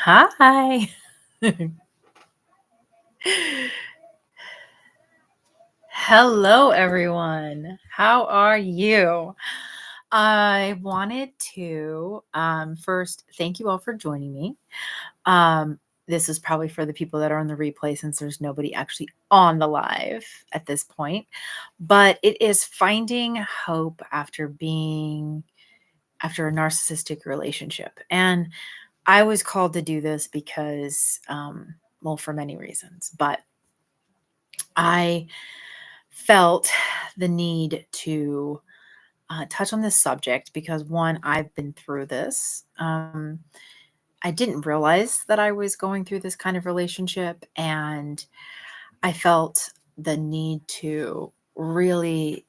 Hi. Hello, everyone. How are you? I wanted to first thank you all for joining me. This is probably for the people that are on the replay since there's nobody actually on the live at this point. But it is finding hope after a narcissistic relationship. And I was called to do this because, well, for many reasons, but I felt the need to touch on this subject because one, I've been through this. I didn't realize that I was going through this kind of relationship, and I felt the need to really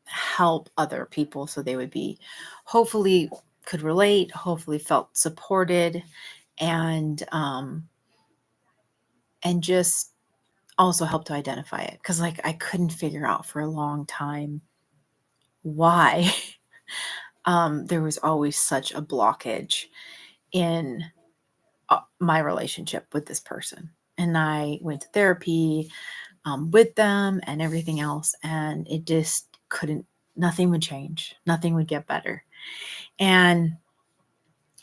help other people so they would be hopefully could relate, hopefully felt supported, and just also help to identify it because like I couldn't figure out for a long time why there was always such a blockage in my relationship with this person. And I went to therapy with them and everything else, and it just couldn't, nothing would change, nothing would get better. And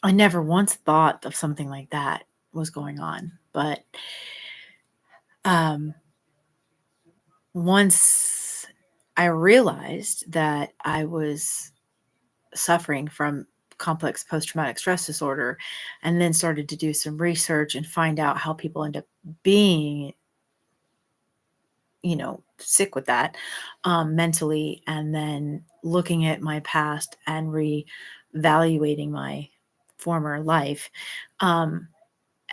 I never once thought of something like that was going on. But um, once I realized that I was suffering from complex post-traumatic stress disorder and then started to do some research and find out how people end up being sick with that mentally, and then looking at my past and reevaluating my former life, um,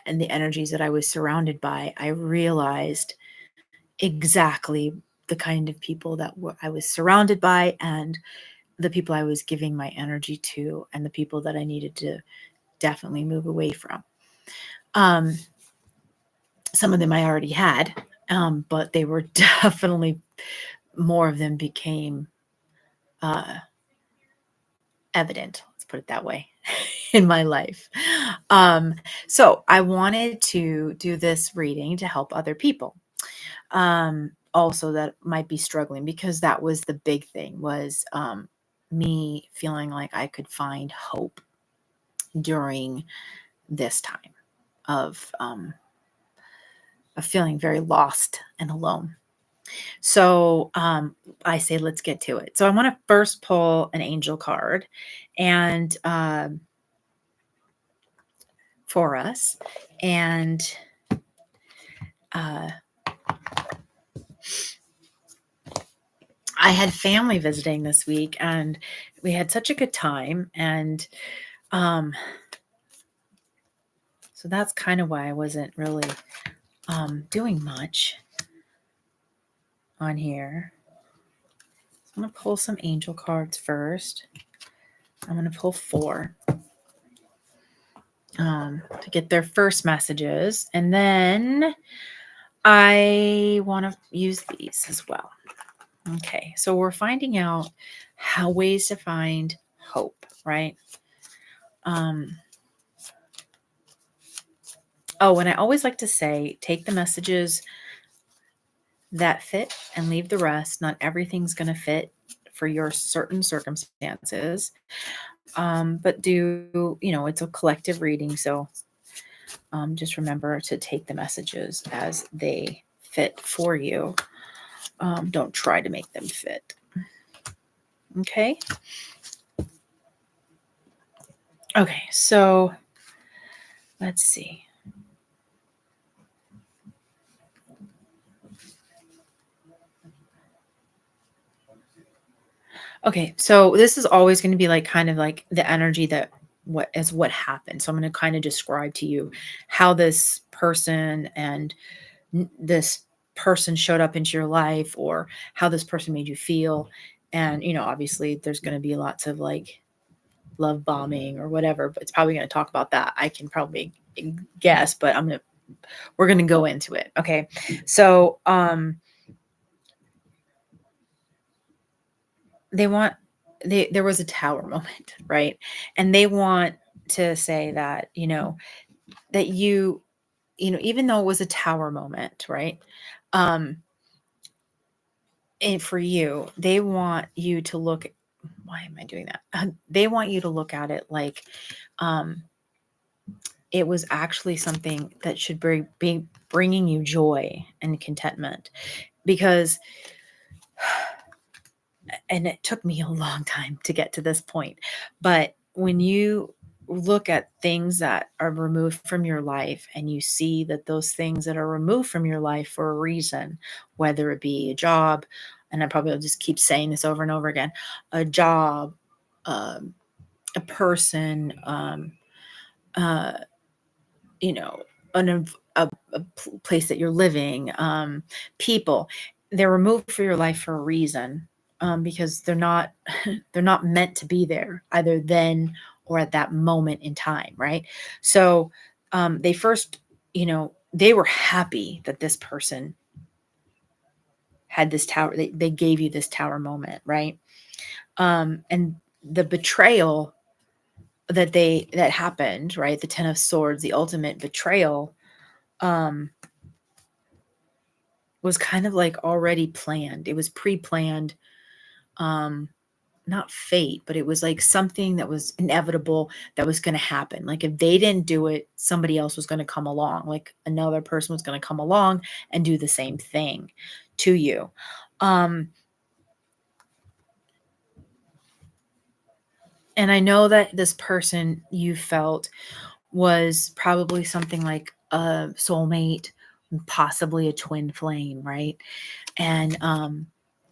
and the energies that I was surrounded by, I realized exactly the kind of people that I was surrounded by, and the people I was giving my energy to, and the people that I needed to definitely move away from. Um, some of them I already had, but they were definitely, more of them became uh, evident, let's put it that way, in my life. So I wanted to do this reading to help other people. Also that might be struggling, because that was the big thing, was me feeling like I could find hope during this time of feeling very lost and alone. So I say, let's get to it. So I want to first pull an angel card and for us. And I had family visiting this week, and we had such a good time. And so that's kind of why I wasn't really doing much on here. I'm going to pull some angel cards first. I'm going to pull 4 to get their first messages. And then I want to use these as well. Okay, so we're finding out how ways to find hope, right? Oh, and I always like to say, take the messages that fit and leave the rest. Not everything's going to fit for your certain circumstances. But it's a collective reading. So just remember to take the messages as they fit for you. Don't try to make them fit. Okay. Okay, so let's see. Okay, so this is always going to be like kind of like the energy that what happened. So I'm going to kind of describe to you how this person and this person showed up into your life, or how this person made you feel. And obviously there's going to be lots of like love bombing or whatever, but it's probably going to talk about that. I can probably guess, but we're going to go into it. Okay. So there was a tower moment, right? And they want to say that, that even though it was a tower moment, right? Um, and for you, they want you to look, why am I doing that? They want you to look at it like, um, it was actually something that should be bringing you joy and contentment, because, and it took me a long time to get to this point, but when you look at things that are removed from your life and you see that those things that are removed from your life for a reason, whether it be a job, and I probably will just keep saying this over and over again, a job, um, a person, uh, you know, a place that you're living, people, they're removed from your life for a reason, because they're not they're not meant to be there either then or at that moment in time, right? So they first, they were happy that this person had this tower. They gave you this tower moment, right? And the betrayal that happened, right? The Ten of Swords, the ultimate betrayal, um, was kind of like already planned. It was pre-planned, um, not fate, but it was like something that was inevitable that was going to happen. Like if they didn't do it, somebody else was going to come along. Like another person was going to come along and do the same thing to you. Um, and I know that this person you felt was probably something like a soulmate, possibly a twin flame, right? And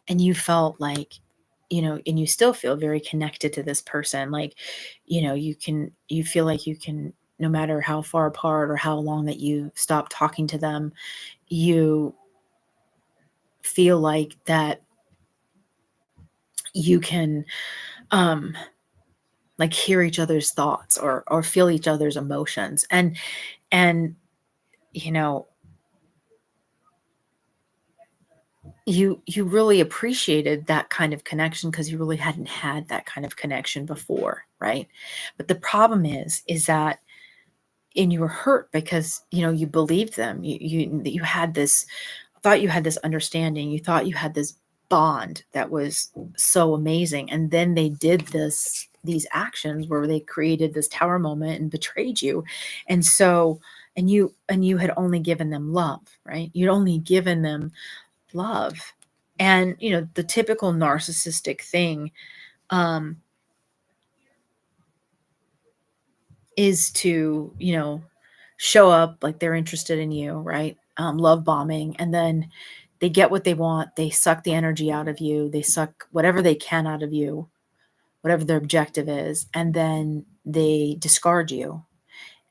you felt like, and you still feel very connected to this person, like, you feel like you can, no matter how far apart or how long that you stop talking to them, you feel like that you can, um like, hear each other's thoughts or feel each other's emotions, and you know you really appreciated that kind of connection because you really hadn't had that kind of connection before, right? But the problem is that, and you were hurt because you believed them. You had this, thought you had this understanding. You thought you had this bond that was so amazing, and then they did these actions where they created this tower moment and betrayed you. And so, and you had only given them love, right? You'd only given them love. And the typical narcissistic thing, um is to show up like they're interested in you, right? Love bombing, and then they get what they want. They suck the energy out of you. They suck whatever they can out of you, whatever their objective is, and then they discard you.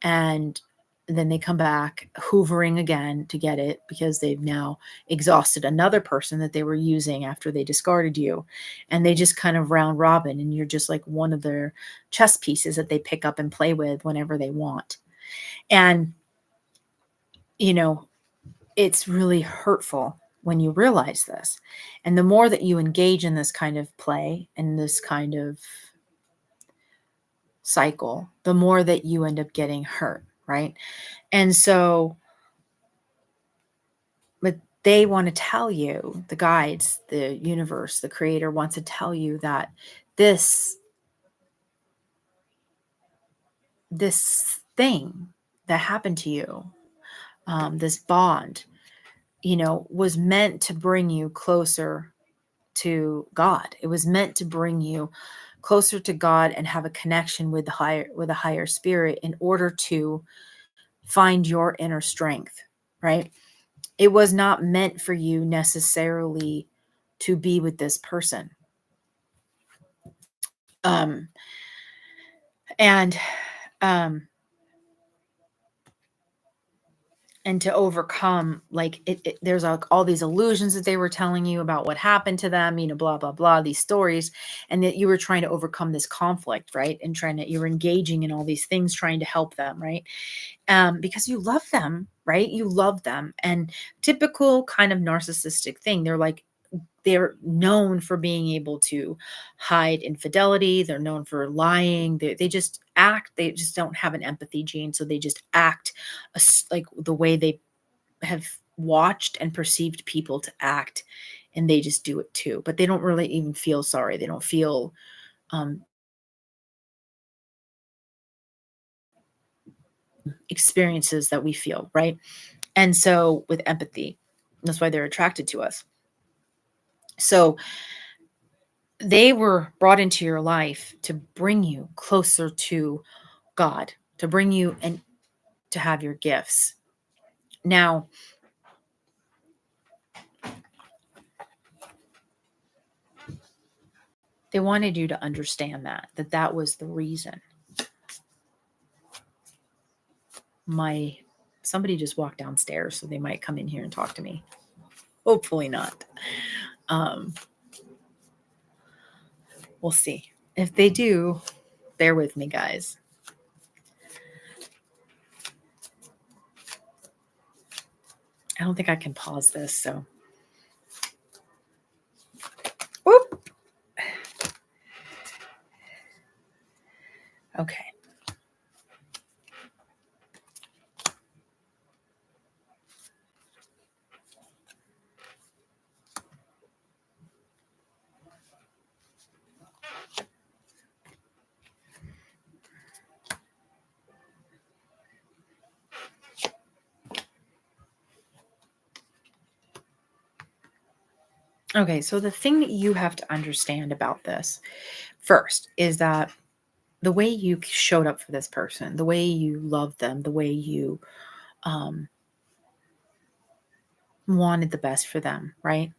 And then they come back hoovering again to get it because they've now exhausted another person that they were using after they discarded you. And they just kind of round robin, and you're just like one of their chess pieces that they pick up and play with whenever they want. And, you know, it's really hurtful when you realize this. And the more that you engage in this kind of play and this kind of cycle, the more that you end up getting hurt, right? And so, but they want to tell you, the guides, the universe, the creator wants to tell you that this this thing that happened to you, this bond, was meant to bring you closer to God. It was meant to bring you closer to God and have a connection with a higher spirit in order to find your inner strength, right? It was not meant for you necessarily to be with this person. Um, and um, and to overcome, like, there's like all these illusions that they were telling you about what happened to them, blah blah blah, these stories, and that you were trying to overcome this conflict, right? And you were engaging in all these things trying to help them, right? Because you love them, right? You love them. And typical kind of narcissistic thing, they're like, they're known for being able to hide infidelity. They're known for lying. They just act. They just don't have an empathy gene. So they just act like the way they have watched and perceived people to act. And they just do it too. But they don't really even feel sorry. They don't feel um, experiences that we feel, right? And so with empathy, that's why they're attracted to us. So they were brought into your life to bring you closer to God, to bring you and to have your gifts. Now, they wanted you to understand that was the reason. Somebody just walked downstairs, so they might come in here and talk to me. Hopefully not. We'll see. If they do, bear with me, guys. I don't think I can pause this, so. Whoop. Okay. Okay, so the thing that you have to understand about this first is that the way you showed up for this person, the way you loved them, the way you wanted the best for them, right?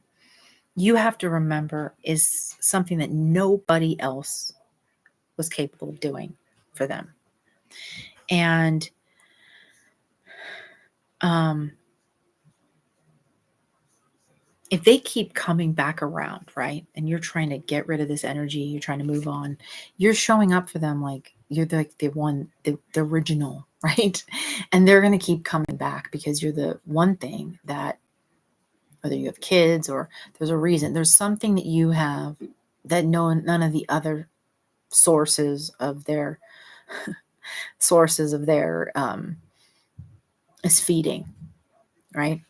You have to remember is something that nobody else was capable of doing for them. And if they keep coming back around, right, and you're trying to get rid of this energy, you're trying to move on, you're showing up for them like you're like the one, the original, right? And they're going to keep coming back because you're the one thing that, whether you have kids or there's a reason, there's something that you have that none of the other sources of their is feeding, right?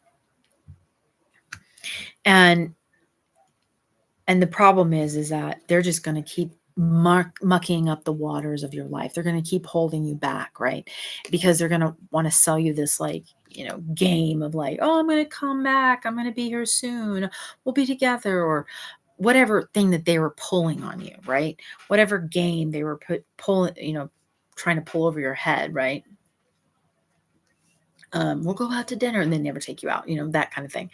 And the problem is that they're just going to keep mucking up the waters of your life. They're going to keep holding you back, right? Because they're going to want to sell you this game of like, oh, I'm going to come back. I'm going to be here soon. We'll be together, or whatever thing that they were pulling on you, right? Whatever game they were trying to pull over your head, right? We'll go out to dinner and they never take you out, that kind of thing.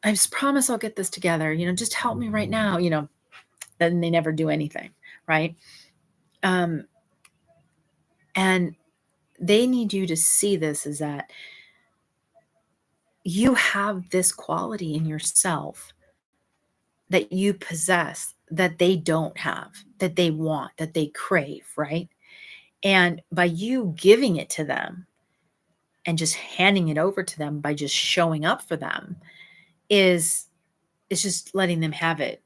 I just promise I'll get this together, just help me right now, then they never do anything, right? And they need you to see this as that you have this quality in yourself that you possess that they don't have, that they want, that they crave, right? And by you giving it to them and just handing it over to them by just showing up for them is just letting them have it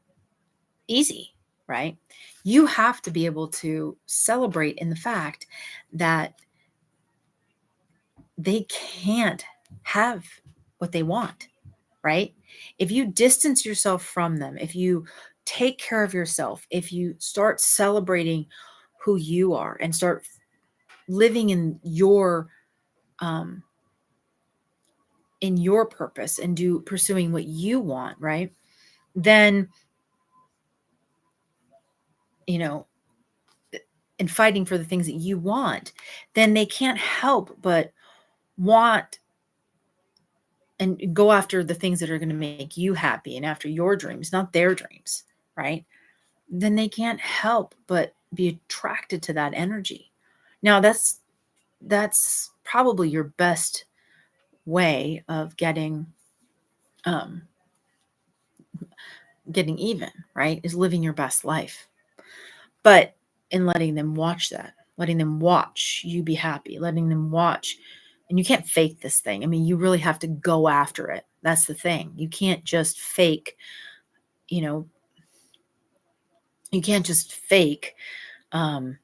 easy, right? You have to be able to celebrate in the fact that they can't have what they want, right? If you distance yourself from them, if you take care of yourself, if you start celebrating who you are and start living in your purpose and pursuing what you want, right? Then, and fighting for the things that you want, then they can't help but want and go after the things that are going to make you happy and after your dreams, not their dreams, right? Then they can't help but be attracted to that energy. Now that's probably your best way of getting even, right? Is living your best life. But in letting them watch that, letting them watch you be happy, letting them watch, and you can't fake this thing. I mean, you really have to go after it. That's the thing. You can't just fake, you know, you can't just fake um,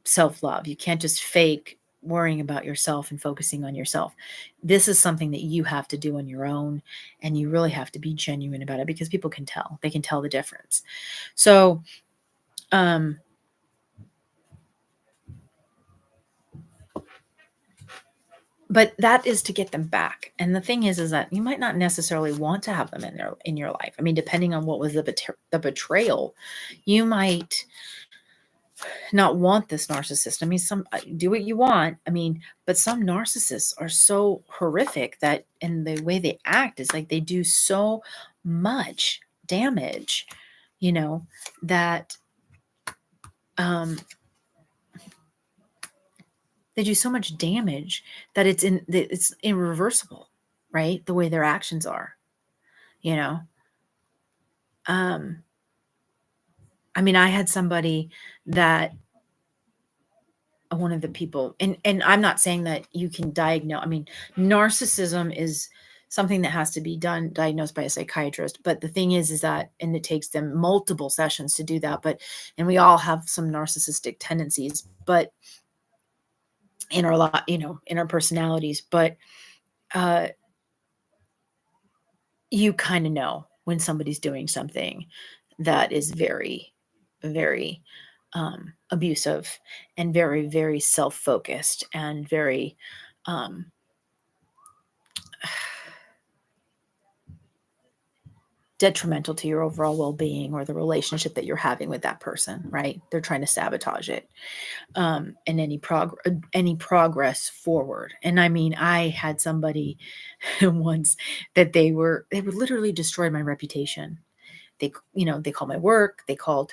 self-love. You can't just fake worrying about yourself and focusing on yourself. This is something that you have to do on your own, and you really have to be genuine about it because people can tell. They can tell the difference. So, um, but that is to get them back. And the thing is that you might not necessarily want to have them in your life. I mean, depending on what was the betrayal, you might not want this narcissist. I mean, some do what you want. I mean, but some narcissists are so horrific that, and the way they act is like they do so much damage, you know, that um, they do so much damage that it's irreversible, right? The way their actions are, you know. Um, I mean, I had somebody that one of the people, and I'm not saying that you can diagnose. I mean, narcissism is something that has to be diagnosed by a psychiatrist. But the thing is that, and it takes them multiple sessions to do that. But, and we all have some narcissistic tendencies, but in our lot, in our personalities. But uh, you kind of know when somebody's doing something that is very, very abusive and very, very self-focused and very um, detrimental to your overall well-being or the relationship that you're having with that person, right? They're trying to sabotage it, and any progress forward. And I mean, I had somebody once that they would literally destroy my reputation. They called my work. They called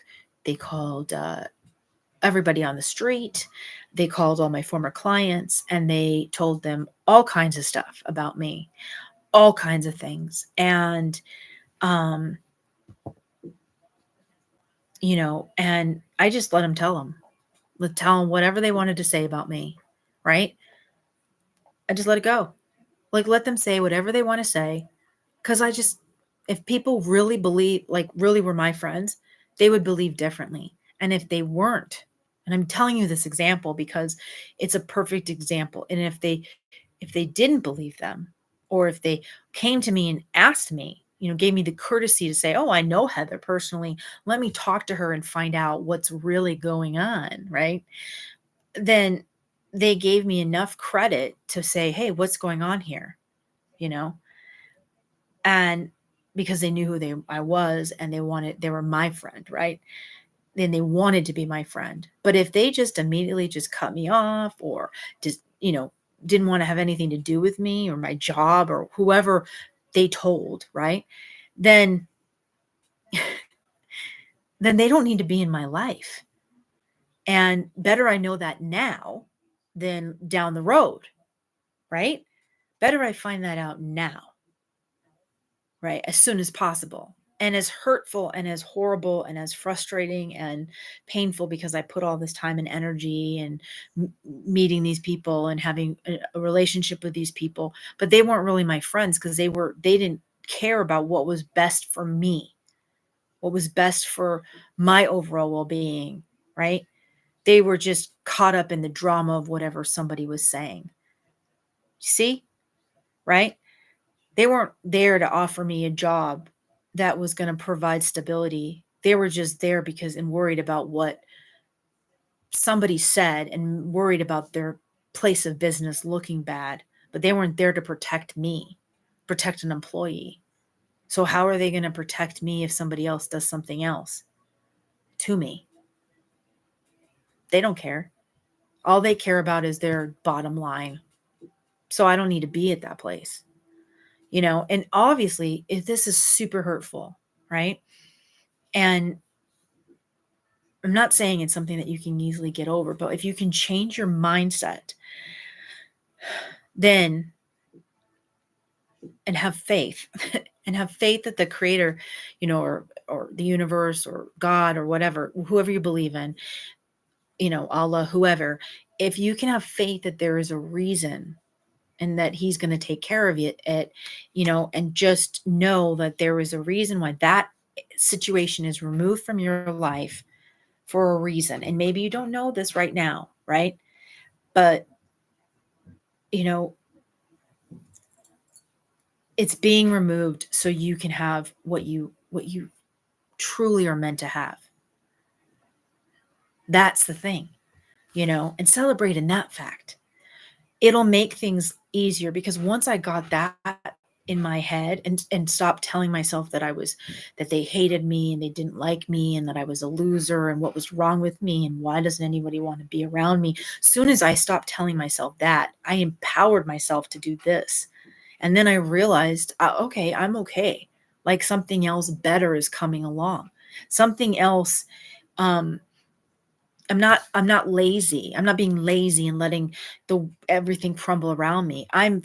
everybody on the street. They called all my former clients, and they told them all kinds of stuff about me, all kinds of things. And um, and I just let them tell them. Tell them whatever they wanted to say about me, right? I just let it go. Like, let them say whatever they want to say. Because if people really believe, like, really were my friends, they would believe differently. And if they weren't, and I'm telling you this example because it's a perfect example. And if they didn't believe them, or if they came to me and asked me, gave me the courtesy to say, oh, I know Heather personally, let me talk to her and find out what's really going on, right? Then they gave me enough credit to say, hey, what's going on here? And because they knew I was, and they were my friend, right? Then they wanted to be my friend. But if they just immediately just cut me off, or just, didn't want to have anything to do with me or my job or whoever they told, right? Then they don't need to be in my life. And better I know that now than down the road, right? Better I find that out now, right? As soon as possible. And as hurtful and as horrible and as frustrating and painful, because I put all this time and energy and meeting these people and having a relationship with these people, but they weren't really my friends because they didn't care about what was best for me, what was best for my overall well-being, right? They were just caught up in the drama of whatever somebody was saying. See, right? They weren't there to offer me a job that was going to provide stability. They were just there because and worried about what somebody said and worried about their place of business looking bad, but they weren't there to protect me, protect an employee. So how are they going to protect me if somebody else does something else to me? They don't care. All they care about is their bottom line. So I don't need to be at that place. And obviously, if this is super hurtful, right? And I'm not saying it's something that you can easily get over, but if you can change your mindset, then, and have faith and have faith that the creator, or the universe or God or whatever, whoever you believe in, Allah, whoever, if you can have faith that there is a reason and that he's going to take care of it, and just know that there is a reason why that situation is removed from your life for a reason. And maybe you don't know this right now, right? But, you know, it's being removed so you can have what you truly are meant to have. That's the thing, and celebrate in that fact. It'll make things easier because once I got that in my head and stopped telling myself that they hated me and they didn't like me and that I was a loser and what was wrong with me and why doesn't anybody want to be around me. Soon as I stopped telling myself that, I empowered myself to do this. And then I realized, okay, I'm okay. Like something else better is coming along. Something else. I'm not lazy. I'm not being lazy and letting the everything crumble around me. I'm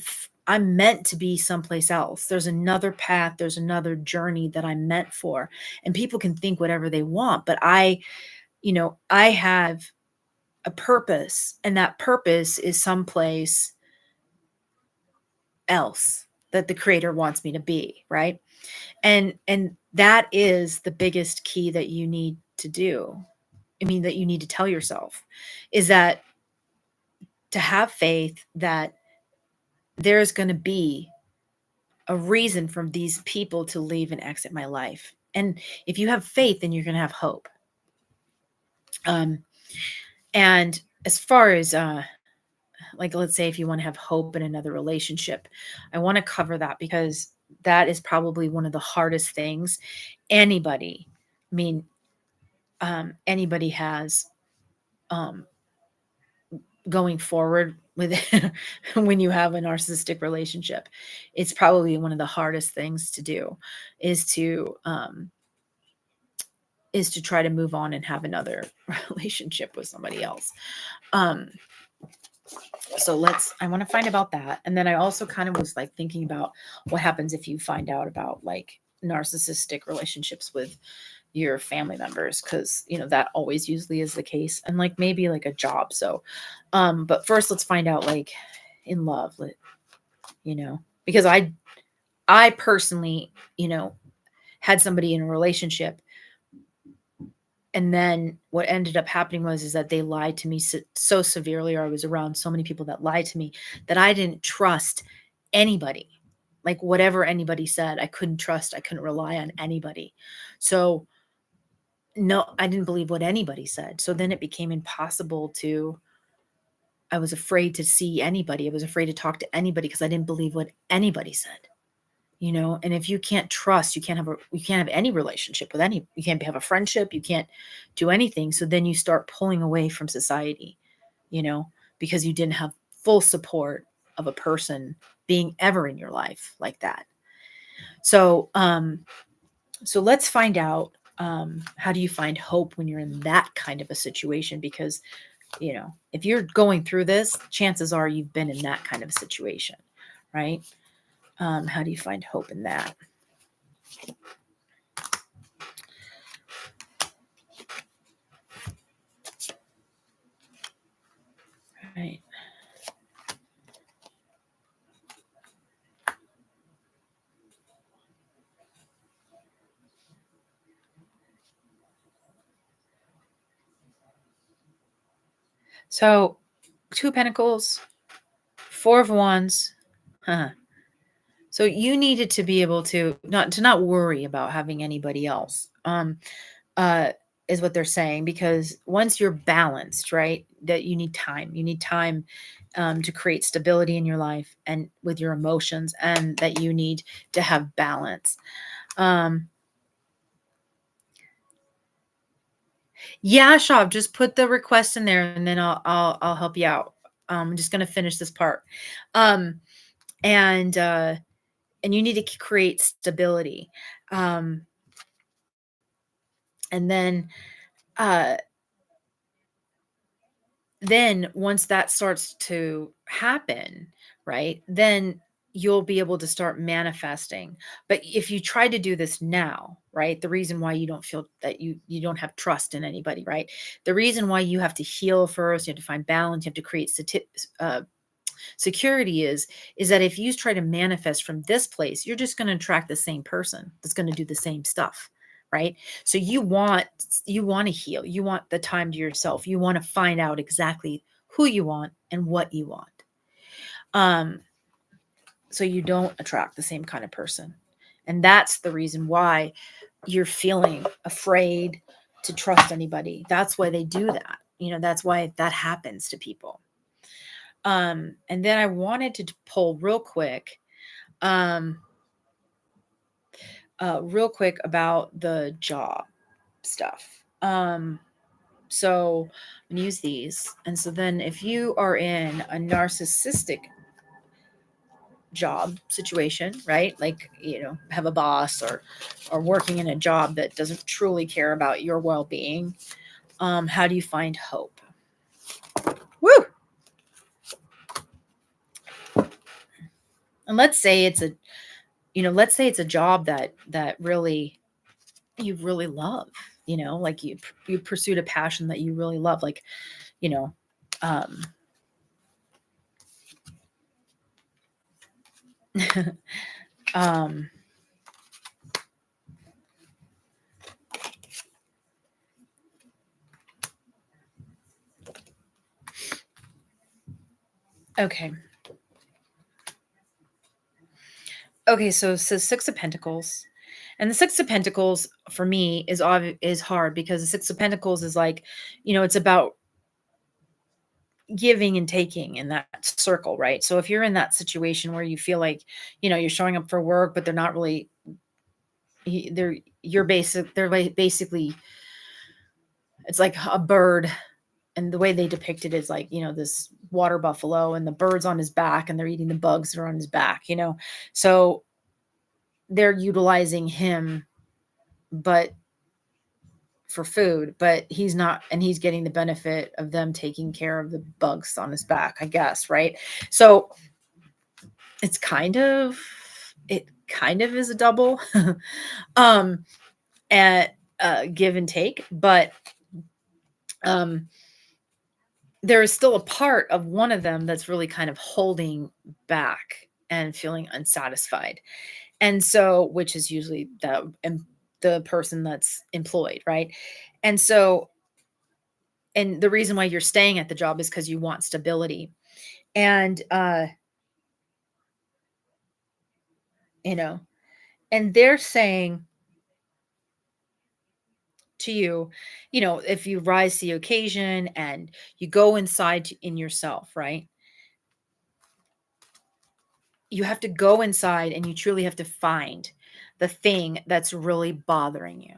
meant to be someplace else. There's another path, there's another journey that I'm meant for. And people can think whatever they want, but I have a purpose, and that purpose is someplace else that the creator wants me to be, right? And that is the biggest key that you need to do. I mean, that you need to tell yourself is that to have faith that there's going to be a reason for these people to leave and exit my life. And if you have faith, then you're going to have hope. And as far as, like, let's say if you want to have hope in another relationship, I want to cover that because that is probably one of the hardest things anybody, I mean, anybody has, um, going forward with it when you have a narcissistic relationship. It's probably one of the hardest things to do is to try to move on and have another relationship with somebody else. um so I want to find about that. And then I also kind of was like thinking about what happens if you find out about like narcissistic relationships with your family members, because that always usually is the case, and like maybe like a job. So but first let's find out like in love, because I personally had somebody in a relationship, and then what ended up happening was is that they lied to me so severely, or I was around so many people that lied to me, that I didn't trust anybody. Like whatever anybody said, I couldn't trust, I couldn't rely on anybody. So no, I didn't believe what anybody said. So then it became impossible I was afraid to see anybody. I was afraid to talk to anybody because I didn't believe what anybody said. And if you can't trust, you can't have any relationship with you can't have a friendship, you can't do anything. So then you start pulling away from society, because you didn't have full support of a person being ever in your life like that. So let's find out, how do you find hope when you're in that kind of a situation? Because if you're going through this, chances are you've been in that kind of a situation, right? How do you find hope in that? Right. So 2 of Pentacles, 4 of Wands. Huh. So you needed to be able to not worry about having anybody else. Uh, is what they're saying, because once you're balanced, right, that you need time. You need time to create stability in your life and with your emotions, and that you need to have balance. Yeah, Shav, just put the request in there, and then I'll help you out. I'm just gonna finish this part. Um, and you need to create stability. And then once that starts to happen, right, then you'll be able to start manifesting. But if you try to do this now, right, the reason why you don't feel that you don't have trust in anybody, right, the reason why you have to heal first, you have to find balance, you have to create security is that if you try to manifest from this place, you're just going to attract the same person that's going to do the same stuff, right? So you want to heal. You want the time to yourself. You want to find out exactly who you want and what you want. So you don't attract the same kind of person. And that's the reason why you're feeling afraid to trust anybody. That's why they do that. That's why that happens to people. And then I wanted to pull real quick about the job stuff. So I'm gonna use these. And so then if you are in a narcissistic job situation, right? Like, have a boss or working in a job that doesn't truly care about your well-being, how do you find hope? Woo! And let's say it's a job that really you really love, like you pursued a passion that you really love, like, um um okay. Okay, so 6 of Pentacles. And the 6 of Pentacles for me is hard, because the 6 of Pentacles is like, it's about giving and taking in that circle, right? So if you're in that situation where you feel like, you're showing up for work, but they're not really basically, it's like a bird, and the way they depict it is like, this water buffalo, and the bird's on his back, and they're eating the bugs that are on his back, so they're utilizing him, but for food, but he's not, and he's getting the benefit of them taking care of the bugs on his back, I guess, right? So it kind of is a double at give and take, but there is still a part of one of them that's really kind of holding back and feeling unsatisfied. And so, which is usually the person that's employed, right? And so, and the reason why you're staying at the job is because you want stability. And and they're saying to you, if you rise to the occasion and you go inside in yourself, right? You have to go inside and you truly have to find the thing that's really bothering you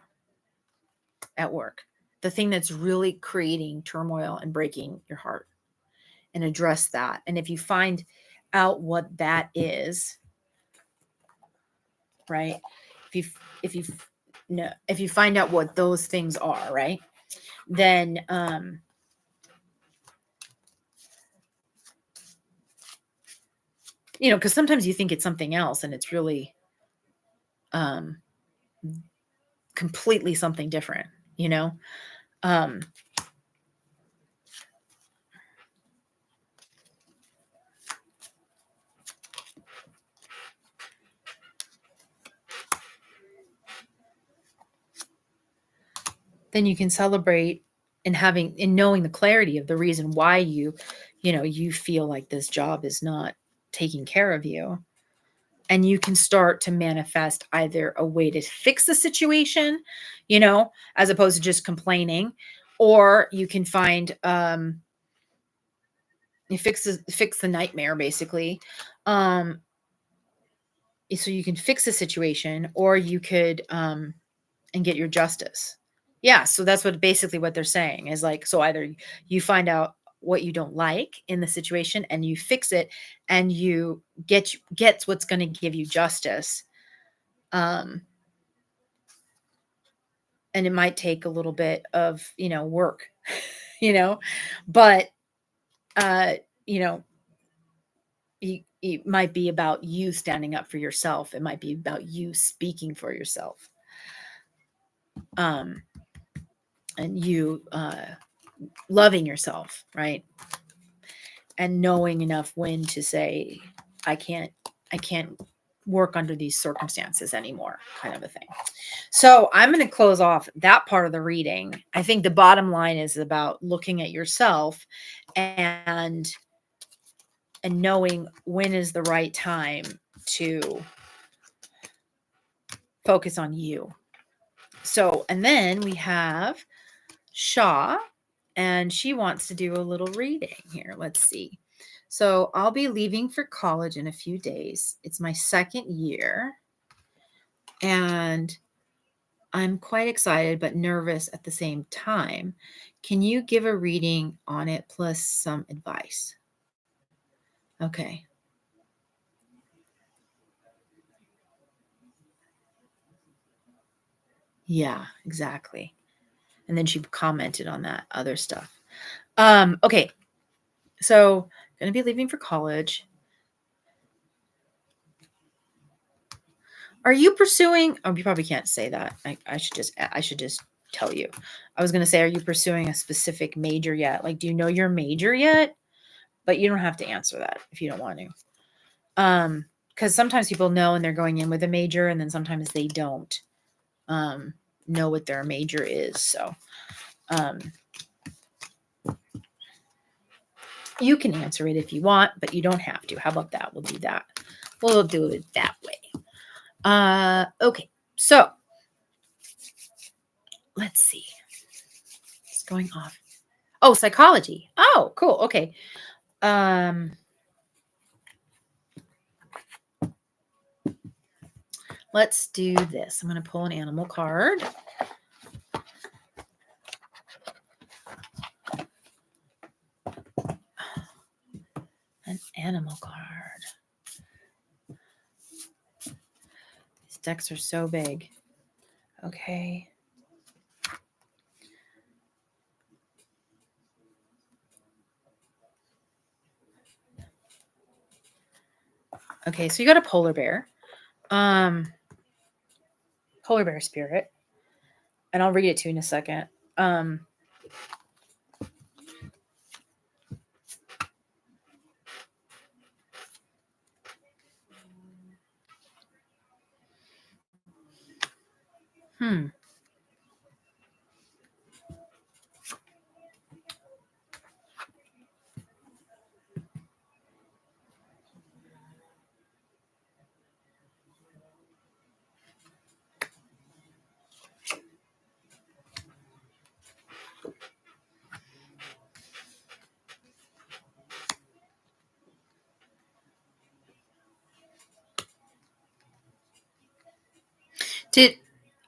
at work, the thing that's really creating turmoil and breaking your heart, and address that. And if you find out what that is, right? If you find out what those things are, right? Then because sometimes you think it's something else and it's really completely something different, um then you can celebrate in knowing the clarity of the reason why you feel like this job is not taking care of you. And you can start to manifest either a way to fix the situation, as opposed to just complaining, or you can find you fix the nightmare, basically. So you can fix the situation, or you could and get your justice. Yeah, so that's what they're saying is like, so either you find out what you don't like in the situation and you fix it, and you get what's going to give you justice. And it might take a little bit of, work, but you know, it might be about you standing up for yourself. It might be about you speaking for yourself. And you loving yourself, right? and knowing enough when to say, I can't work under these circumstances anymore, kind of a thing. So I'm going to close off that part of the reading. I think the bottom line is about looking at yourself and knowing when is the right time to focus on you. So, and then we have Shaw, and she wants to do a little reading here. Let's see. So I'll be leaving for college in a few days. It's my second year, and I'm quite excited but nervous at the same time. Can you give a reading on it plus some advice? Okay. Yeah, exactly. And then she commented on that other stuff. Okay. So, going to be leaving for college. Are you pursuing, oh, you probably can't say that. I should just tell you. I was going to say, are you pursuing a specific major yet? Like, do you know your major yet? But you don't have to answer that if you don't want to. Because sometimes people know and they're going in with a major, and then sometimes they don't know what their major is. So, you can answer it if you want, but you don't have to. How about that? We'll do that. We'll do it that way. Okay. So let's see. It's going off. Oh, psychology. Oh, cool. Okay. Let's do this. I'm going to pull an animal card. An animal card. These decks are so big. Okay. Okay, so you got a polar bear. Polar bear spirit. And I'll read it to you in a second.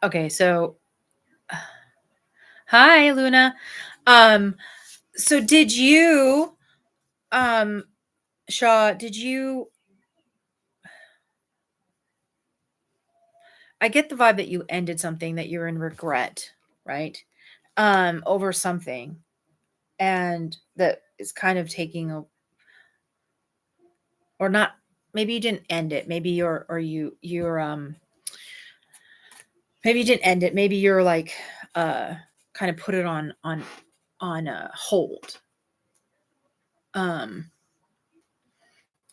Okay, so hi, Luna. So did you, Shaw, I get the vibe that you ended something, that you're in regret, right? Over something, and that is kind of taking a, or not, maybe you didn't end it. Maybe you're maybe you didn't end it. Maybe you're like, kind of put it on a hold.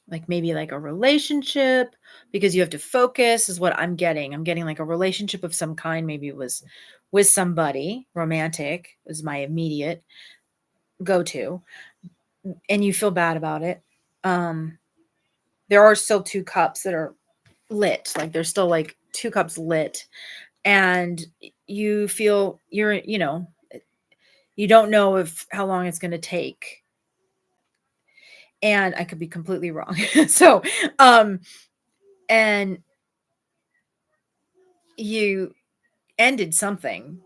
Like maybe like a relationship, because you have to focus, is what I'm getting. I'm getting like a relationship of some kind. Maybe it was with somebody romantic, was my immediate go-to, and you feel bad about it. There are still two cups that are lit. Like there's still like two cups lit, and you feel you don't know if how long it's going to take. And I could be completely wrong. So, and you ended something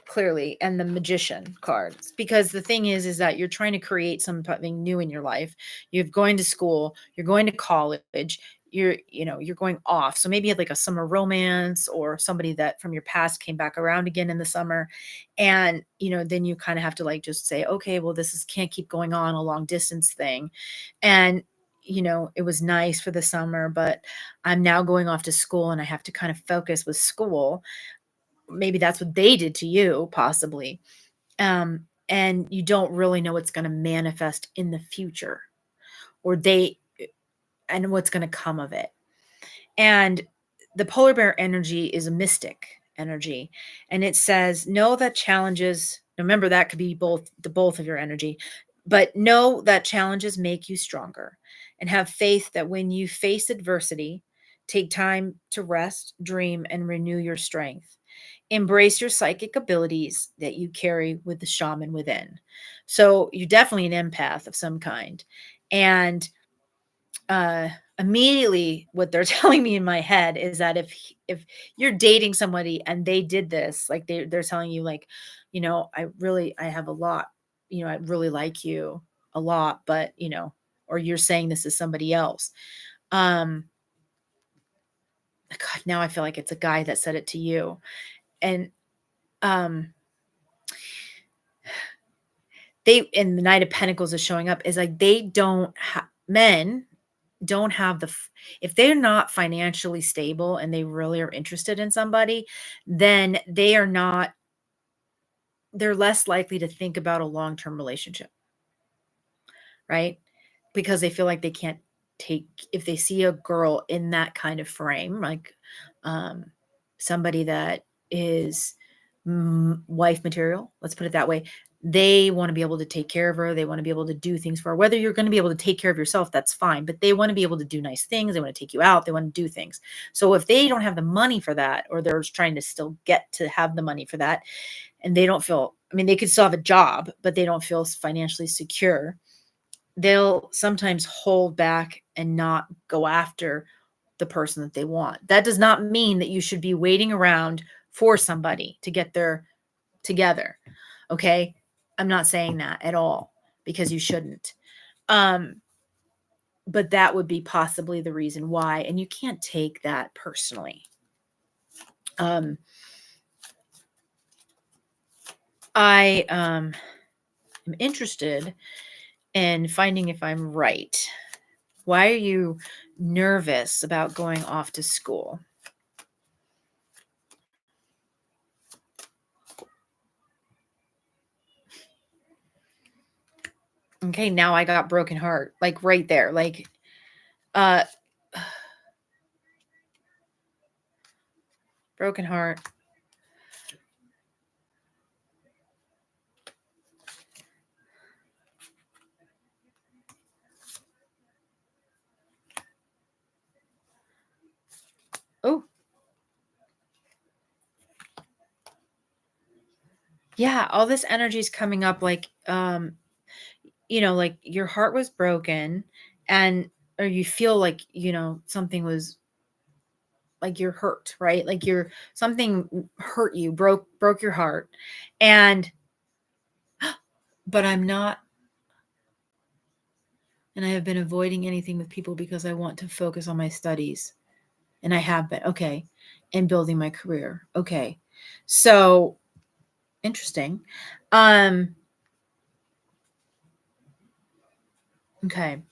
clearly, and the magician cards, because the thing is that you're trying to create something new in your life. You're going to school, you're going to college, you're going off. So maybe you had like a summer romance, or somebody that from your past came back around again in the summer, and then you kind of have to like just say, okay, well, this is can't keep going on, a long distance thing. And it was nice for the summer, but I'm now going off to school, and I have to kind of focus with school. Maybe that's what they did to you, possibly. and you don't really know what's going to manifest in the future, or and what's going to come of it. And the polar bear energy is a mystic energy, and it says, know that challenges, remember that could be both of your energy, but know that challenges make you stronger, and have faith that when you face adversity, take time to rest, dream, and renew your strength. Embrace your psychic abilities that you carry with the shaman within. So you're definitely an empath of some kind. And immediately what they're telling me in my head is that if you're dating somebody and they did this, like they're telling you, like, I have a lot, I really like you a lot, but or you're saying this is somebody else. God, now I feel like it's a guy that said it to you. And in the Knight of Pentacles is showing up, is like they don't men don't have if they're not financially stable and they really are interested in somebody, then they're less likely to think about a long-term relationship, right? Because they feel like they can't if they see a girl in that kind of frame, like somebody that is wife material, let's put it that way. They want to be able to take care of her. They want to be able to do things for her. Whether you're going to be able to take care of yourself, that's fine. But they want to be able to do nice things. They want to take you out. They want to do things. So if they don't have the money for that, or they're trying to still get to have the money for that, and they don't feel, they could still have a job, but they don't feel financially secure, they'll sometimes hold back and not go after the person that they want. That does not mean that you should be waiting around for somebody to get there together. Okay. I'm not saying that at all, because you shouldn't. But that would be possibly the reason why. And you can't take that personally. I am interested in finding if I'm right. Why are you nervous about going off to school? Okay, now I got broken heart, like right there. Like, broken heart. Oh. Yeah, all this energy is coming up, like, like your heart was broken, and or you feel like, something was, like, you're hurt, right? Like something hurt you, broke your heart. And but I'm not, and I have been avoiding anything with people because I want to focus on my studies. And I have been, okay, and building my career. Okay. So interesting. Okay.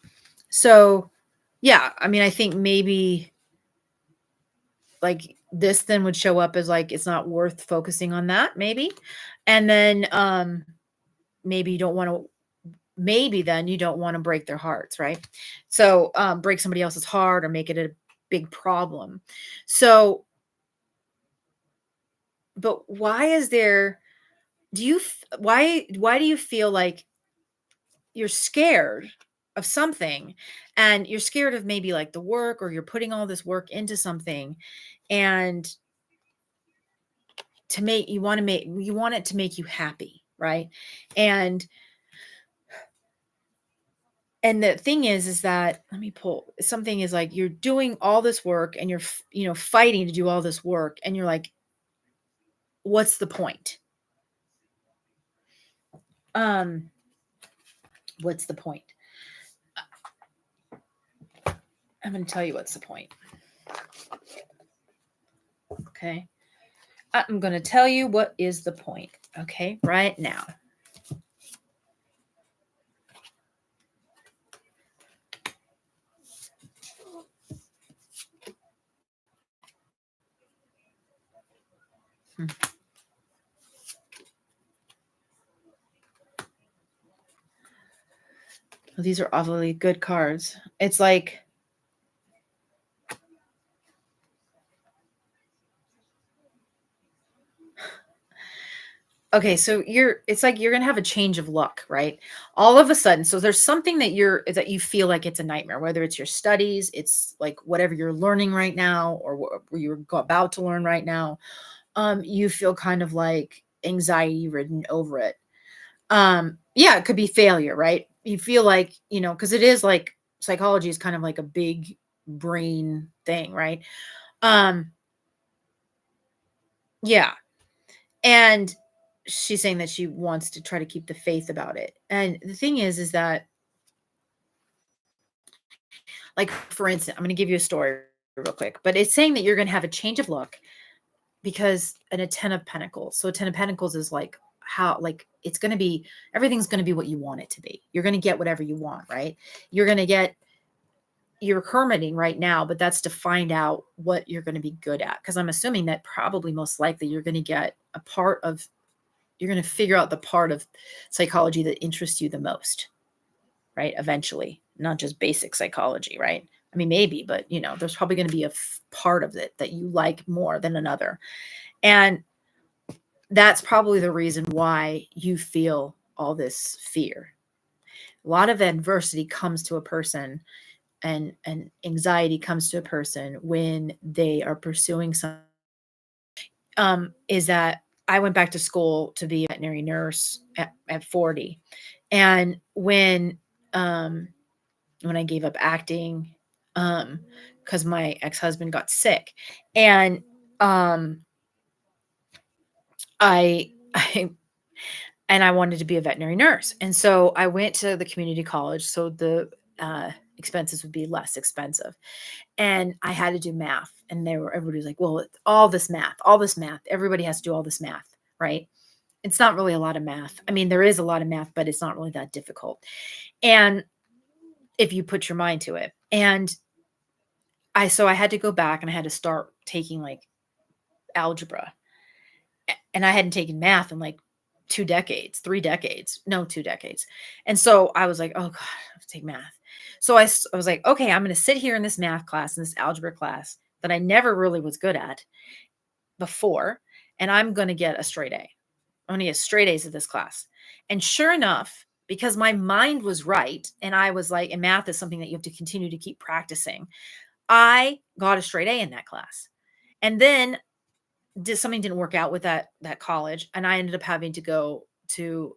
So yeah, I think maybe like this then would show up as like it's not worth focusing on that, maybe. And then maybe you don't want to, maybe then you don't want to break their hearts, right? So break somebody else's heart or make it a big problem. So, but why is there, why do you feel like you're scared of something, and you're scared of maybe like the work, or you're putting all this work into something, and you want it to make you happy, right? And the thing is that, let me pull something, is like you're doing all this work and you're fighting to do all this work, and you're like, what's the point? What's the point? I'm going to tell you what's the point. Okay. I'm going to tell you what is the point. Okay. Right now. These are awfully good cards. It's like, okay, so it's like you're gonna have a change of luck, right? All of a sudden, so there's something that you feel like it's a nightmare, whether it's your studies, it's like whatever you're learning right now, or what you're about to learn right now. You feel kind of like anxiety ridden over it. Yeah, it could be failure, right? You feel like, because it is like psychology is kind of like a big brain thing, right? Um, yeah. And she's saying that she wants to try to keep the faith about it. And the thing is that, like, for instance, I'm going to give you a story real quick, but it's saying that you're going to have a change of luck because a 10 of pentacles. So a 10 of pentacles is like how, like, it's going to be, everything's going to be what you want it to be. You're going to get whatever you want, right? You're going to get, you're hermiting right now, but that's to find out what you're going to be good at. Cause I'm assuming that probably most likely you're going to get a part of, you're going to figure out the part of psychology that interests you the most, right? Eventually, not just basic psychology, right? I mean, maybe, but there's probably going to be a part of it that you like more than another. And that's probably the reason why you feel all this fear. A lot of adversity comes to a person, and anxiety comes to a person when they are pursuing something. Is that I went back to school to be a veterinary nurse at 40. And when I gave up acting, because my ex-husband got sick, and I I and I wanted to be a veterinary nurse. And so I went to the community college so the expenses would be less expensive. And I had to do math. And everybody was like, well, it's all this math. Everybody has to do all this math, right? It's not really a lot of math. I mean, there is a lot of math, but it's not really that difficult. And if you put your mind to it. And so I had to go back and I had to start taking like algebra. And I hadn't taken math in like 2 decades, 3 decades, no, 2 decades. And so I was like, oh God, I have to take math. So I was like, okay, I'm going to sit here in this math class, in this algebra class that I never really was good at before, and I'm going to get a straight A. I'm going to get straight A's at this class. And sure enough, because my mind was right, and I was like, and math is something that you have to continue to keep practicing, I got a straight A in that class. And then something didn't work out with that college, and I ended up having to go to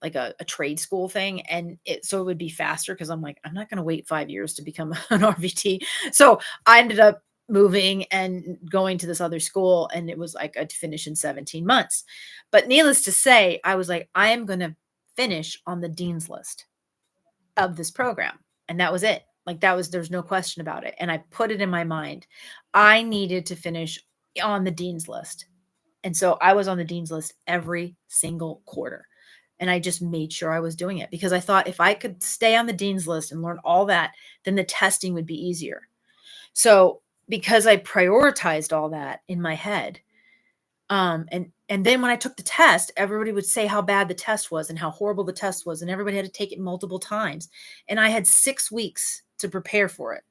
like a trade school thing, and so it would be faster because I'm like, I'm not going to wait 5 years to become an RVT. So I ended up moving and going to this other school, and it was like I'd finish in 17 months. But needless to say, I was like, I am going to finish on the dean's list of this program. And that was it. Like there's no question about it. And I put it in my mind. I needed to finish on the dean's list. And so I was on the dean's list every single quarter. And I just made sure I was doing it because I thought if I could stay on the dean's list and learn all that, then the testing would be easier. So because I prioritized all that in my head, and then when I took the test, everybody would say how bad the test was and how horrible the test was, and everybody had to take it multiple times. And I had 6 weeks to prepare for it,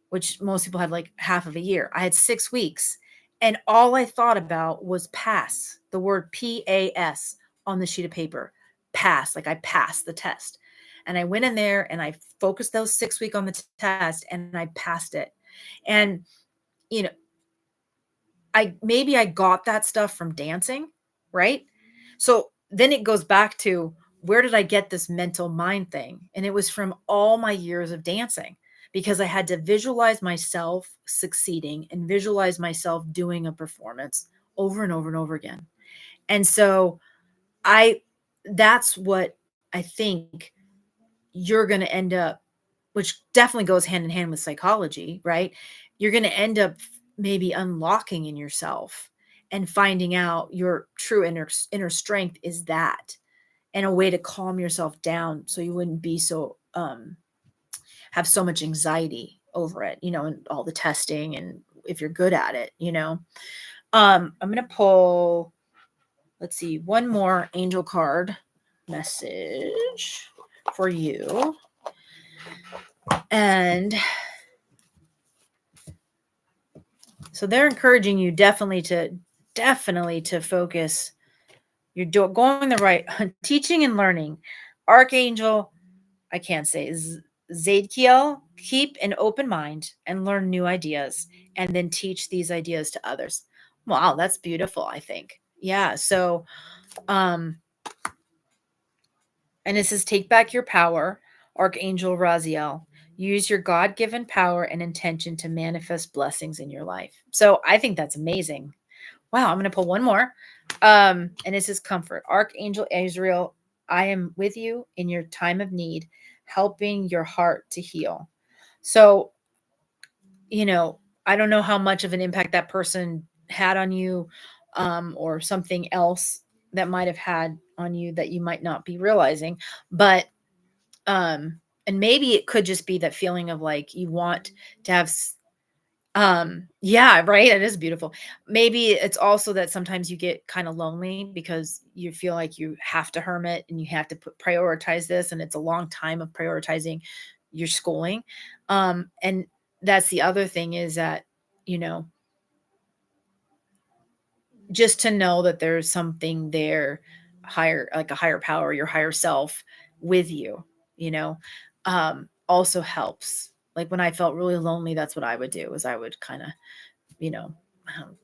which most people have like half of a year. I had 6 weeks, and all I thought about was pass, the word PAS on the sheet of paper. Pass, like I passed the test. And I went in there and I focused those 6 weeks on the test, and I passed it. And you know, maybe I got that stuff from dancing, right? So then it goes back to, where did I get this mental mind thing? And it was from all my years of dancing, because I had to visualize myself succeeding and visualize myself doing a performance over and over and over again. And so I that's what I think you're going to end up, which definitely goes hand in hand with psychology, right? You're going to end up maybe unlocking in yourself and finding out your true inner strength is that, and a way to calm yourself down so you wouldn't be so have so much anxiety over it, and all the testing, and if you're good at it, I'm going to pull, let's see, one more angel card message for you. And so they're encouraging you definitely to focus. You're going the right teaching and learning. Archangel, I can't say Zadkiel, keep an open mind and learn new ideas and then teach these ideas to others. Wow, that's beautiful, I think. Yeah, so and it says take back your power, Archangel Raziel. Use your God-given power and intention to manifest blessings in your life. So I think that's amazing. Wow, I'm going to pull one more. And it says comfort. Archangel Azrael, I am with you in your time of need, helping your heart to heal. So, I don't know how much of an impact that person had on you, or something else that might have had on you that you might not be realizing. But, and maybe it could just be that feeling of like you want to have yeah, right. It is beautiful. Maybe it's also that sometimes you get kind of lonely because you feel like you have to hermit and you have to prioritize this, and it's a long time of prioritizing your schooling. And that's the other thing is that, you know, just to know that there's something there higher, like a higher power, your higher self with you, you know, also helps. Like when I felt really lonely, that's what I would do is I would kind of, you know, um,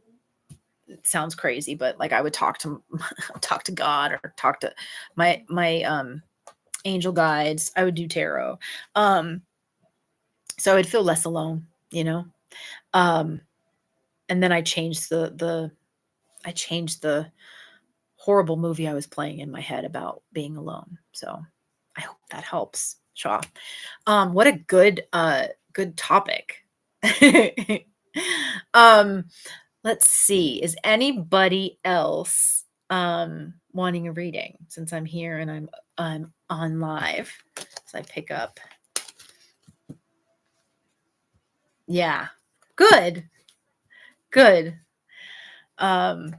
it sounds crazy, but like I would talk to talk to God or talk to my angel guides. I would do tarot. Um so I'd feel less alone, you know. Um and then I changed the horrible movie I was playing in my head about being alone. So I hope that helps. Shaw. What a good topic. um Let's see. Is anybody else wanting a reading since I'm here and I'm on live? So I pick up. Yeah. Good. Good. Um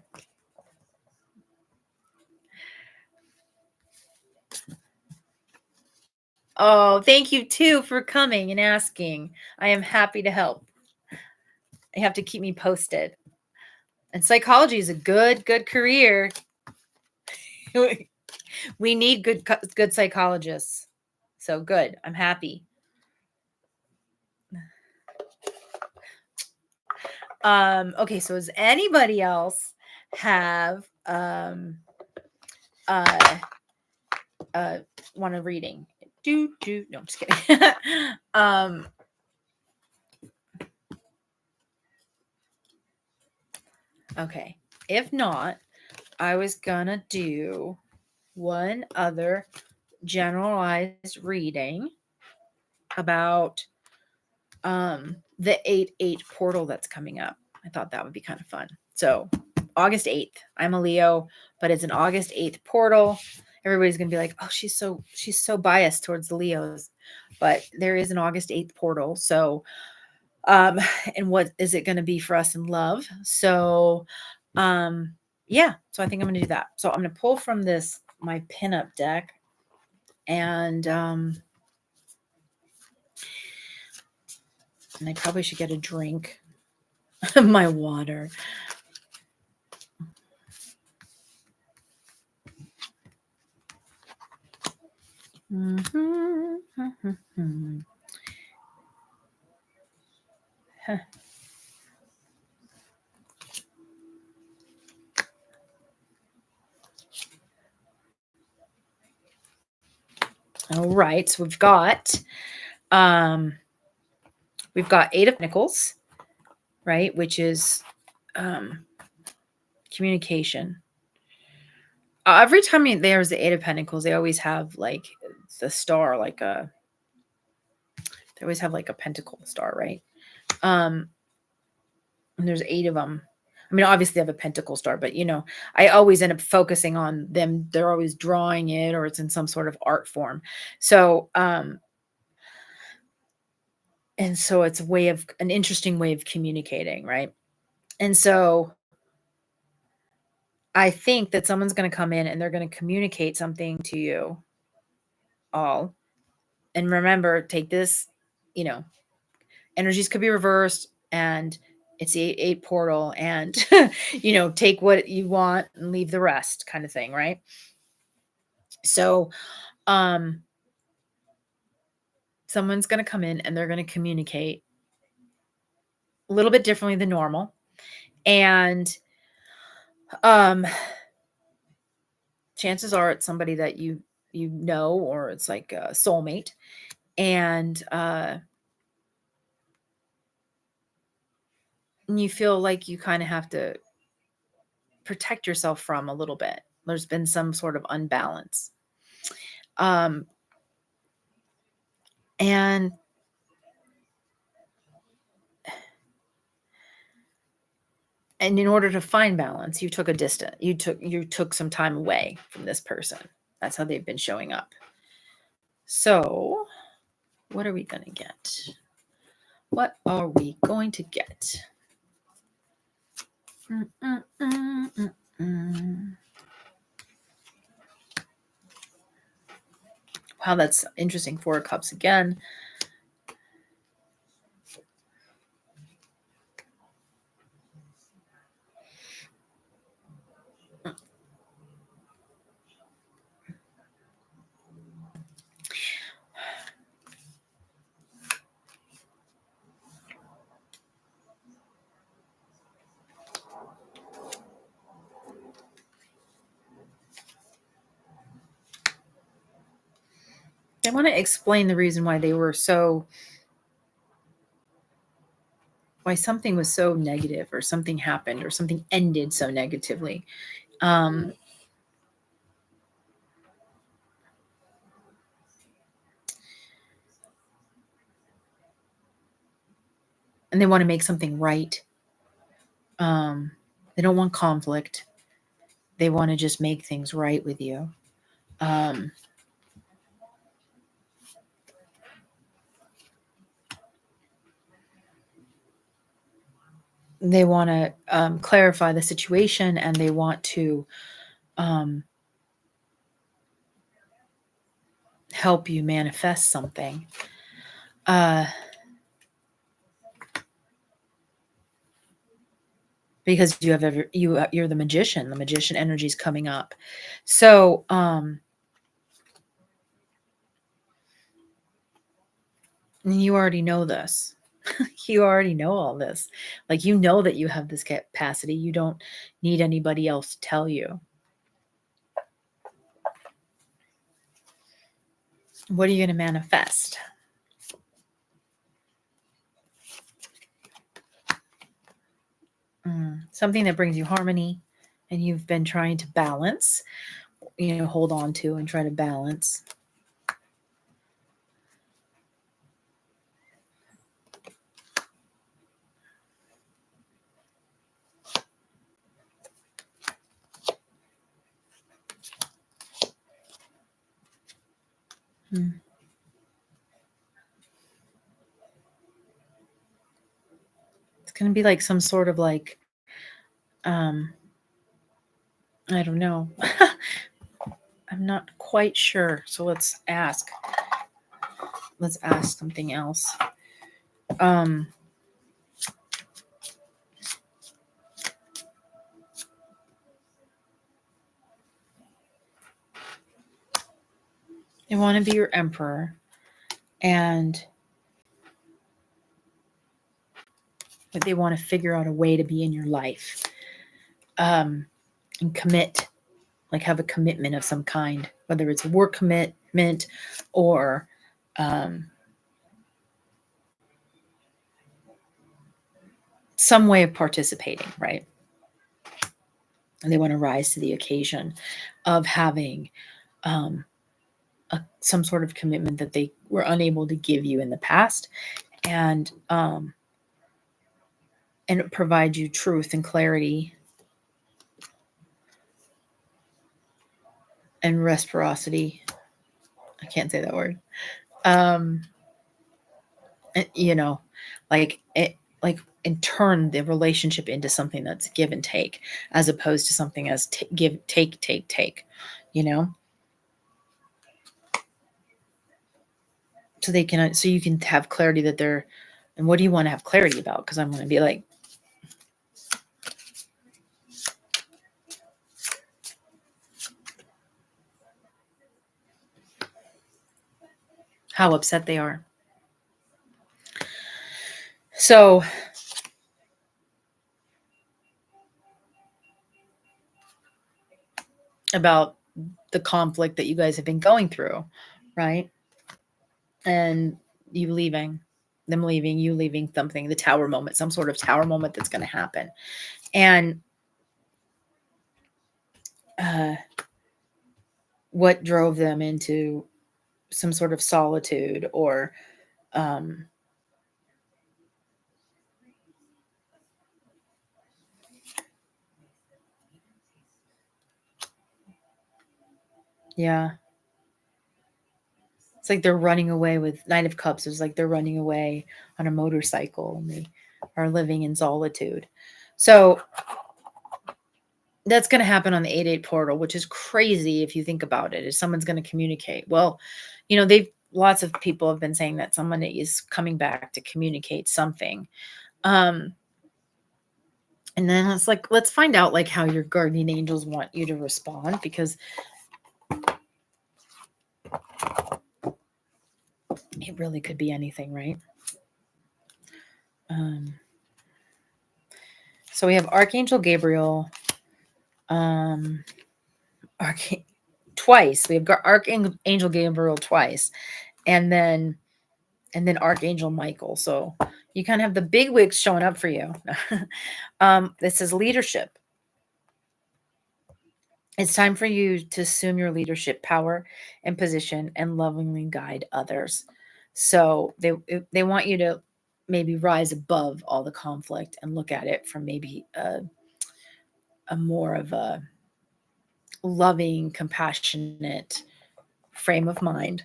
oh, thank you too for coming and asking. I am happy to help. You have to keep me posted. And psychology is a good career. We need good psychologists. So good. I'm happy. Okay, so does anybody else have uh want a reading? No, I'm just kidding. um okay. If not, I was gonna do one other generalized reading about the 8/8 portal that's coming up. I thought that would be kind of fun. So August 8th. I'm a Leo, but it's an August 8th portal. Everybody's gonna be like, oh, she's so biased towards the Leos. But there is an August 8th portal. So um and what is it gonna be for us in love? So yeah, so I think I'm gonna do that. So I'm gonna pull from this my pinup deck and I probably should get a drink of my water. All right, so we've got Eight of Pentacles, right, which is communication. Every time there's the Eight of Pentacles, they always have like the star, they always have like a pentacle star, right? And there's 8 of them. I mean, obviously they have a pentacle star, but I always end up focusing on them. They're always drawing it, or it's in some sort of art form. So, and so it's an interesting way of communicating, right? And so I think that someone's going to come in and they're going to communicate something to you all. And remember, take this, energies could be reversed, and it's the 8 portal, and take what you want and leave the rest, kind of thing, right? So someone's going to come in and they're going to communicate a little bit differently than normal. And chances are it's somebody that you know, or it's like a soulmate. And you feel like you kind of have to protect yourself from a little bit. There's been some sort of unbalance. And in order to find balance, you took some time away from this person. That's how they've been showing up. So what are we going to get? What are we going to get? Wow, that's interesting. 4 of Cups again. I want to explain the reason why why something was so negative, or something happened, or something ended so negatively. And they want to make something right. They don't want conflict. They want to just make things right with you. They want to clarify the situation, and they want to help you manifest something. Because you're the magician. The magician energy is coming up. So you already know this. You already know all this. Like, you know that you have this capacity. You don't need anybody else to tell you. What are you going to manifest? Something that brings you harmony, and you've been trying to balance, hold on to and try to balance. It's going to be like some sort of like, I don't know. I'm not quite sure. So let's ask something else. They want to be your emperor, and they want to figure out a way to be in your life, and commit, like have a commitment of some kind, whether it's a work commitment or some way of participating, right? And they want to rise to the occasion of having some sort of commitment that they were unable to give you in the past, and provide you truth and clarity and reciprocity. I can't say that word. And turn the relationship into something that's give and take, as opposed to something as give, take. so you can have clarity that they're, and what do you want to have clarity about? Because I'm going to be like, how upset they are. So about the conflict that you guys have been going through, right? And you leaving, them leaving, you leaving, something, the tower moment, some sort of tower moment that's going to happen. And what drove them into some sort of solitude, or yeah, it's like they're running away with Knight of Cups. It's like they're running away on a motorcycle and they are living in solitude. So that's going to happen on the 8-8 portal, which is crazy if you think about it. Is someone's going to communicate? Well, lots of people have been saying that someone is coming back to communicate something. And then it's like, let's find out like how your guardian angels want you to respond, because it really could be anything, right? So we have Archangel Gabriel, twice. We have Archangel Gabriel twice, and then Archangel Michael. So you kind of have the big wigs showing up for you. This is leadership. It's time for you to assume your leadership power and position and lovingly guide others. So they want you to maybe rise above all the conflict and look at it from maybe a more of a loving, compassionate frame of mind.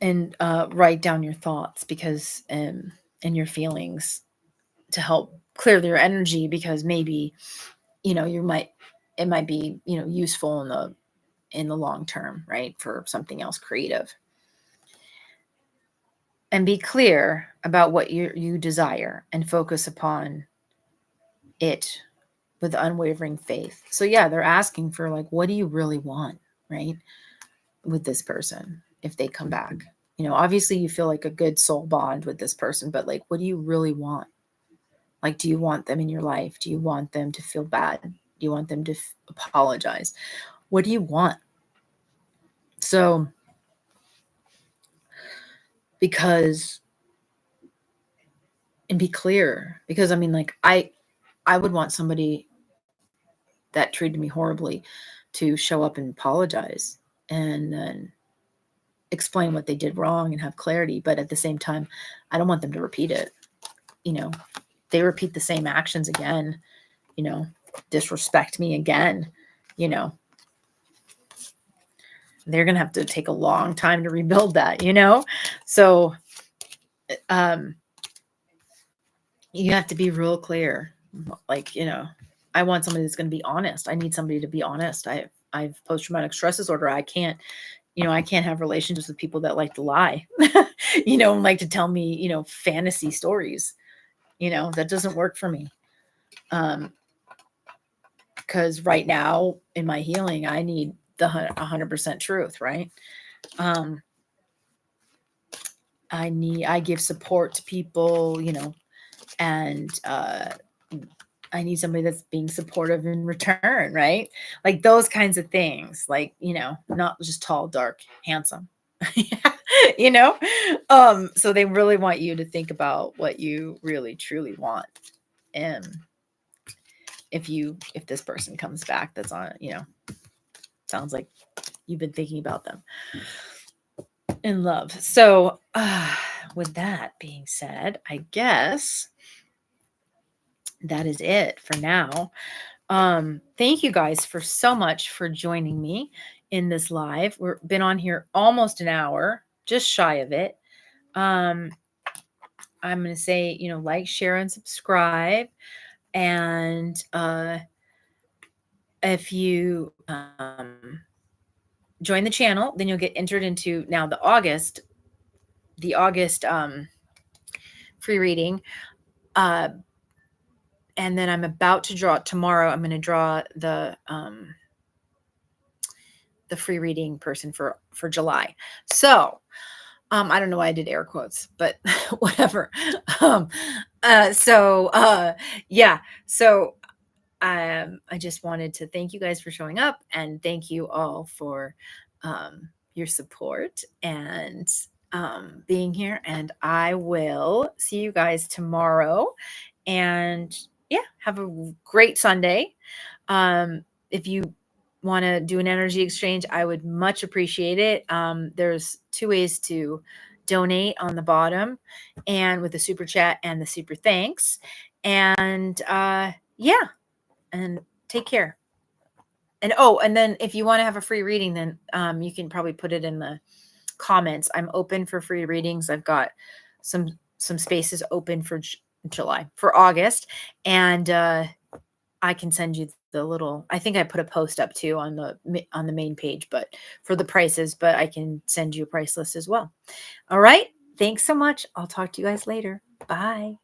And write down your thoughts, because and your feelings, to help clear their energy, because maybe it might be useful in the long term, right, for something else creative. And be clear about what you desire and focus upon it with unwavering faith. So yeah, they're asking for like, what do you really want, right, with this person if they come back? Obviously you feel like a good soul bond with this person, but like, what do you really want? Like, do you want them in your life? Do you want them to feel bad? Do you want them to apologize? What do you want? So, and be clear, because I mean, like, I would want somebody that treated me horribly to show up and apologize and then explain what they did wrong and have clarity. But at the same time, I don't want them to repeat it. They repeat the same actions again, disrespect me again, they're going to have to take a long time to rebuild that, So, you have to be real clear. Like, I want somebody that's going to be honest. I need somebody to be honest. I've post-traumatic stress disorder. I can't have relationships with people that like to lie, like to tell me, fantasy stories, that doesn't work for me. Because right now in my healing, I need the 100% truth, right? I give support to people, and I need somebody that's being supportive in return, right? Like those kinds of things, like, not just tall, dark, handsome, so they really want you to think about what you really, truly want. And if this person comes back, that's on, sounds like you've been thinking about them in love. So with that being said, I guess that is it for now. Thank you guys for so much for joining me in this live. We've been on here almost an hour, just shy of it. I'm going to say, like, share, and subscribe. And if you join the channel, then you'll get entered into now the August free reading. And then I'm about to draw tomorrow. I'm going to draw the free reading person for July. So I don't know why I did air quotes, but whatever. Yeah. So I just wanted to thank you guys for showing up, and thank you all for your support and being here. And I will see you guys tomorrow. And yeah, have a great Sunday. If you want to do an energy exchange, I would much appreciate it. There's 2 ways to donate on the bottom, and with the super chat and the super thanks. And yeah, and take care. And and then if you want to have a free reading, then you can probably put it in the comments. I'm open for free readings. I've got some spaces open for July, for August, and I can send you the little, I think I put a post up too on the main page, but for the prices, but I can send you a price list as well. All right. Thanks so much. I'll talk to you guys later. Bye.